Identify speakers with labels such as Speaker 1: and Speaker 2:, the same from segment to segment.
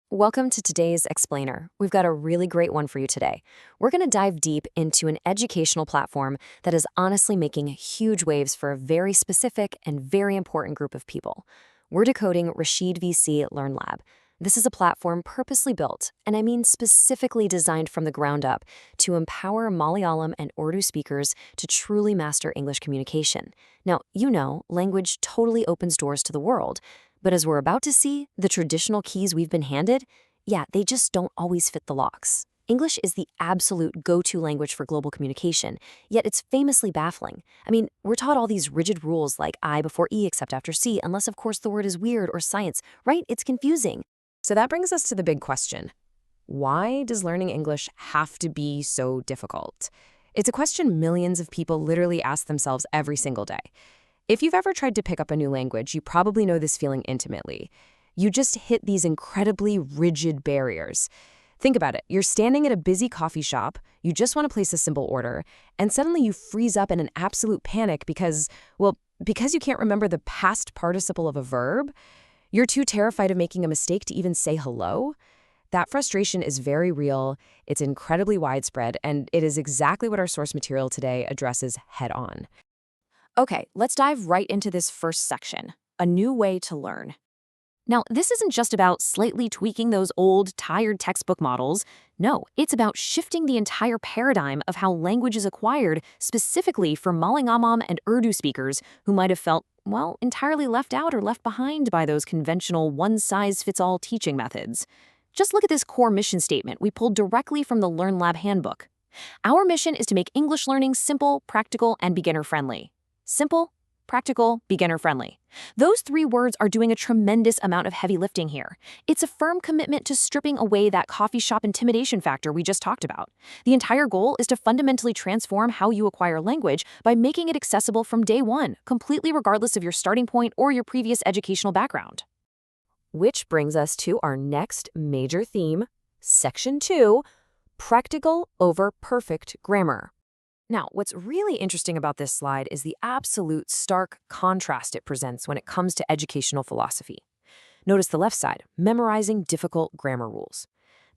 Speaker 1: Welcome to today's Explainer. We've got a really great one for you today. We're going to dive deep into an educational platform that is honestly making huge waves for a very specific and very important group of people. We're decoding Rashid VC LearnLab. This is a platform purposely built, and I mean specifically designed from the ground up, to empower Malayalam and Urdu speakers to truly master English communication. Now, language totally opens doors to the world. But as we're about to see, the traditional keys we've been handed, they just don't always fit the locks. English is the absolute go-to language for global communication, yet it's famously baffling. I mean, we're taught all these rigid rules like I before E except after C, unless of course the word is weird or science, right? It's confusing.
Speaker 2: So that brings us to the big question. Why does learning English have to be so difficult? It's a question millions of people literally ask themselves every single day. If you've ever tried to pick up a new language, you probably know this feeling intimately. You just hit these incredibly rigid barriers. Think about it. You're standing at a busy coffee shop, you just want to place a simple order, and suddenly you freeze up in an absolute panic because you can't remember the past participle of a verb. You're too terrified of making a mistake to even say hello. That frustration is very real, it's incredibly widespread, and it is exactly what our source material today addresses head on.
Speaker 1: Okay, let's dive right into this first section, a new way to learn. Now, this isn't just about slightly tweaking those old, tired textbook models. No, it's about shifting the entire paradigm of how language is acquired, specifically for Malayalam and Urdu speakers who might have felt, entirely left out or left behind by those conventional one-size-fits-all teaching methods. Just look at this core mission statement we pulled directly from the LearnLab handbook. Our mission is to make English learning simple, practical, and beginner-friendly. Simple, practical, beginner-friendly. Those three words are doing a tremendous amount of heavy lifting here. It's a firm commitment to stripping away that coffee shop intimidation factor we just talked about. The entire goal is to fundamentally transform how you acquire language by making it accessible from day one, completely regardless of your starting point or your previous educational background. Which brings us to our next major theme, Section 2, Practical over Perfect Grammar. Now, what's really interesting about this slide is the absolute stark contrast it presents when it comes to educational philosophy. Notice the left side, memorizing difficult grammar rules.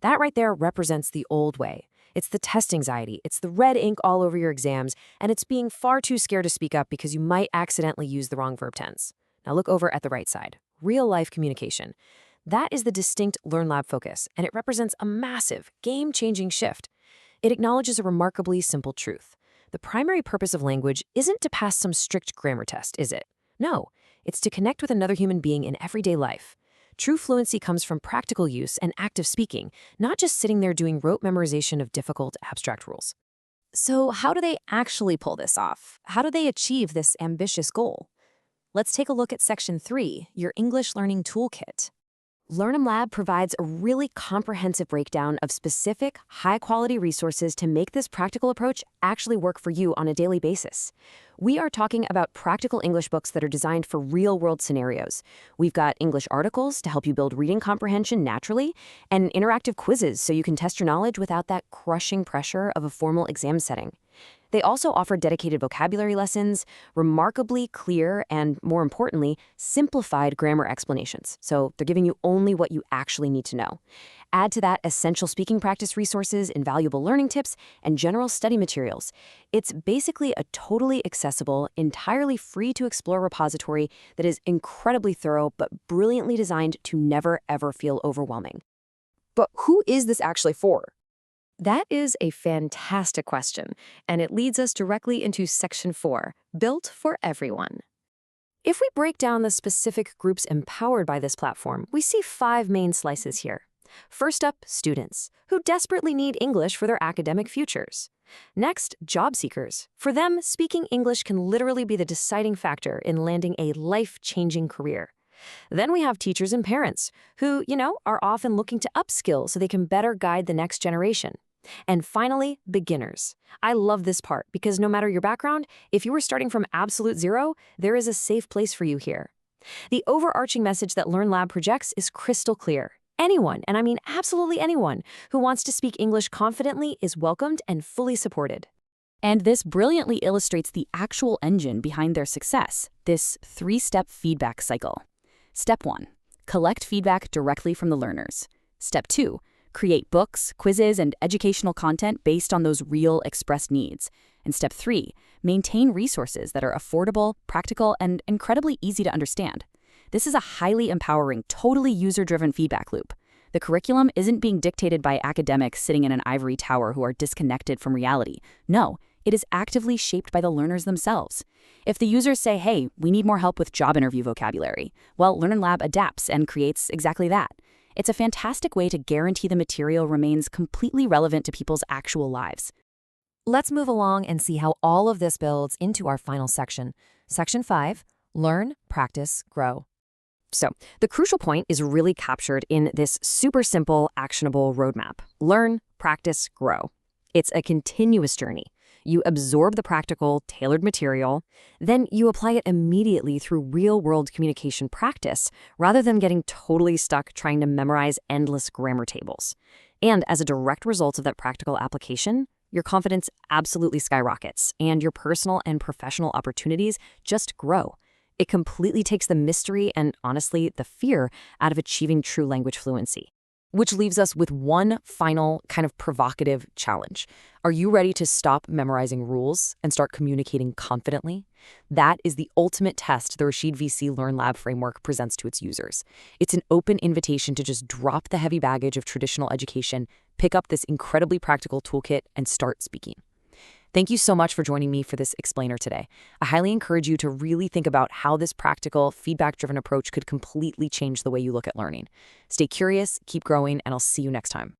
Speaker 1: That right there represents the old way. It's the test anxiety, it's the red ink all over your exams, and it's being far too scared to speak up because you might accidentally use the wrong verb tense. Now look over at the right side, real-life communication. That is the distinct LearnLab focus, and it represents a massive, game-changing shift. It acknowledges a remarkably simple truth. The primary purpose of language isn't to pass some strict grammar test, is it? No, it's to connect with another human being in everyday life. True fluency comes from practical use and active speaking, not just sitting there doing rote memorization of difficult abstract rules. So how do they actually pull this off? How do they achieve this ambitious goal? Let's take a look at Section 3, your English Learning Toolkit. LearnLab provides a really comprehensive breakdown of specific, high-quality resources to make this practical approach actually work for you on a daily basis. We are talking about practical English books that are designed for real-world scenarios. We've got English articles to help you build reading comprehension naturally, and interactive quizzes so you can test your knowledge without that crushing pressure of a formal exam setting. They also offer dedicated vocabulary lessons, remarkably clear and, more importantly, simplified grammar explanations. So they're giving you only what you actually need to know. Add to that essential speaking practice resources, invaluable learning tips, and general study materials. It's basically a totally accessible, entirely free-to-explore repository that is incredibly thorough but brilliantly designed to never, ever feel overwhelming.
Speaker 2: But who is this actually for?
Speaker 1: That is a fantastic question, and it leads us directly into Section 4, Built for Everyone. If we break down the specific groups empowered by this platform, we see 5 main slices here. First up, students, who desperately need English for their academic futures. Next, job seekers. For them, speaking English can literally be the deciding factor in landing a life-changing career. Then we have teachers and parents, who, are often looking to upskill so they can better guide the next generation. And finally, beginners. I love this part because no matter your background, if you were starting from absolute zero, there is a safe place for you here. The overarching message that LearnLab projects is crystal clear. Anyone, and I mean absolutely anyone, who wants to speak English confidently is welcomed and fully supported.
Speaker 3: And this brilliantly illustrates the actual engine behind their success, this 3-step feedback cycle. Step 1. Collect feedback directly from the learners. Step 2, create books, quizzes, and educational content based on those real expressed needs. And Step 3, maintain resources that are affordable, practical, and incredibly easy to understand. This is a highly empowering, totally user-driven feedback loop. The curriculum isn't being dictated by academics sitting in an ivory tower who are disconnected from reality. No, it is actively shaped by the learners themselves. If the users say, hey, we need more help with job interview vocabulary, well, LearnLab adapts and creates exactly that. It's a fantastic way to guarantee the material remains completely relevant to people's actual lives.
Speaker 1: Let's move along and see how all of this builds into our final section. Section 5, Learn, Practice, Grow. So, the crucial point is really captured in this super simple, actionable roadmap. Learn, practice, grow. It's a continuous journey. You absorb the practical, tailored material, then you apply it immediately through real-world communication practice, rather than getting totally stuck trying to memorize endless grammar tables. And as a direct result of that practical application, your confidence absolutely skyrockets, and your personal and professional opportunities just grow. It completely takes the mystery and, honestly, the fear out of achieving true language fluency. Which leaves us with one final kind of provocative challenge. Are you ready to stop memorizing rules and start communicating confidently? That is the ultimate test the Rashid VC LearnLab framework presents to its users. It's an open invitation to just drop the heavy baggage of traditional education, pick up this incredibly practical toolkit, and start speaking. Thank you so much for joining me for this explainer today. I highly encourage you to really think about how this practical, feedback-driven approach could completely change the way you look at learning. Stay curious, keep growing, and I'll see you next time.